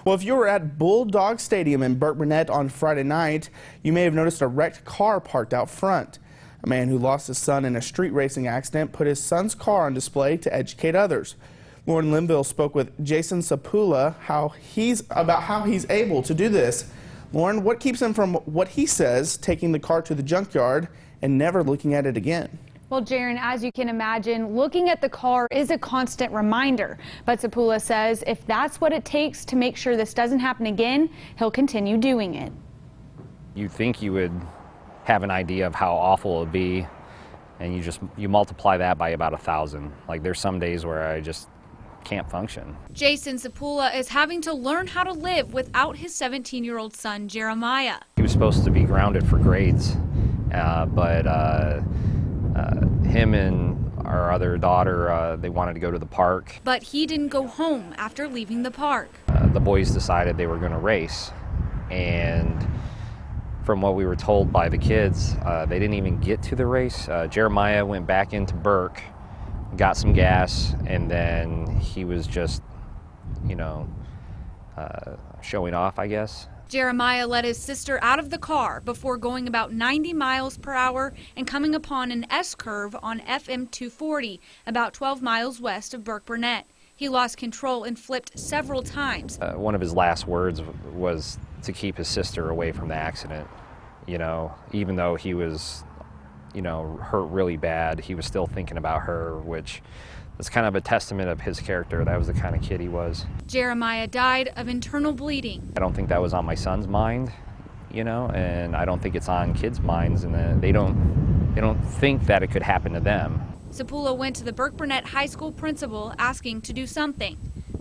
Well, if you were at Bulldog Stadium in Burke-Burnett on Friday night, you may have noticed a wrecked car parked out front. A man who lost his son in a street racing accident put his son's car on display to educate others. Lauren Linville spoke with Jason Sapula about how he's able to do this. Lauren, what keeps him from what he says taking the car to the junkyard and never looking at it again? Well, Jaron, as you can imagine, looking at the car is a constant reminder. But Sapula says if that's what it takes to make sure this doesn't happen again, he'll continue doing it. You think you would have an idea of how awful it would be, and you multiply that by about 1,000. Like, there's some days where I just can't function. Jason Sapula is having to learn how to live without his 17-year-old son, Jeremiah. He was supposed to be grounded for grades, but him and our other daughter, they wanted to go to the park. But he didn't go home after leaving the park. The boys decided they were going to race, and from what we were told by the kids, they didn't even get to the race. Jeremiah went back into Burke, got some gas, and then he was just, showing off, I guess. Jeremiah let his sister out of the car before going about 90 miles per hour and coming upon an S-curve on FM 240, about 12 miles west of Burke-Burnett. He lost control and flipped several times. One of his last words was to keep his sister away from the accident. Even though he was, hurt really bad, he was still thinking about her, which is kind of a testament of his character. That was the kind of kid he was. Jeremiah died of internal bleeding. I don't think that was on my son's mind, and I don't think it's on kids' minds, and they don't think that it could happen to them. Sapula went to the Burke-Burnett High School principal asking to do something.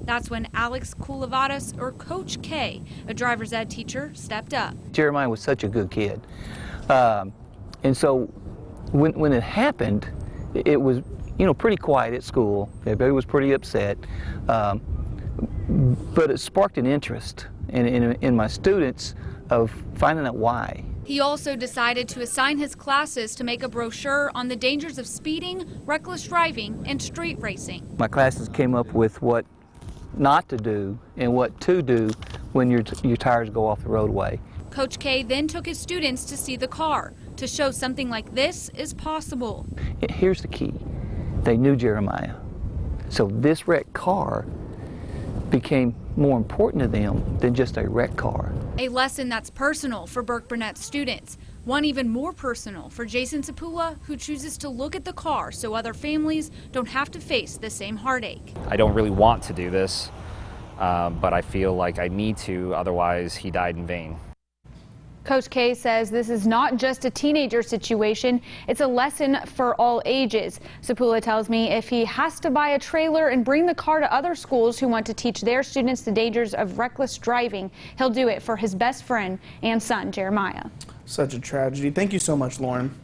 That's when Alex Coolavadas, or Coach K, a driver's ed teacher, stepped up. Jeremiah was such a good kid. And so when it happened, it was pretty quiet at school. Everybody was pretty upset. But it sparked an interest in my students of finding out why. He also decided to assign his classes to make a brochure on the dangers of speeding, reckless driving, and street racing. My classes came up with what not to do and what to do when your tires go off the roadway. Coach K then took his students to see the car to show something like this is possible. Here's the key. They knew Jeremiah. So this wrecked car became more important to them than just a wrecked car. A lesson that's personal for Burke-Burnett students. One even more personal for Jason Sapula, who chooses to look at the car so other families don't have to face the same heartache. I don't really want to do this, but I feel like I need to, otherwise he died in vain. Coach K says this is not just a teenager situation, it's a lesson for all ages. Sapula tells me if he has to buy a trailer and bring the car to other schools who want to teach their students the dangers of reckless driving, he'll do it for his best friend and son, Jeremiah. Such a tragedy. Thank you so much, Lauren.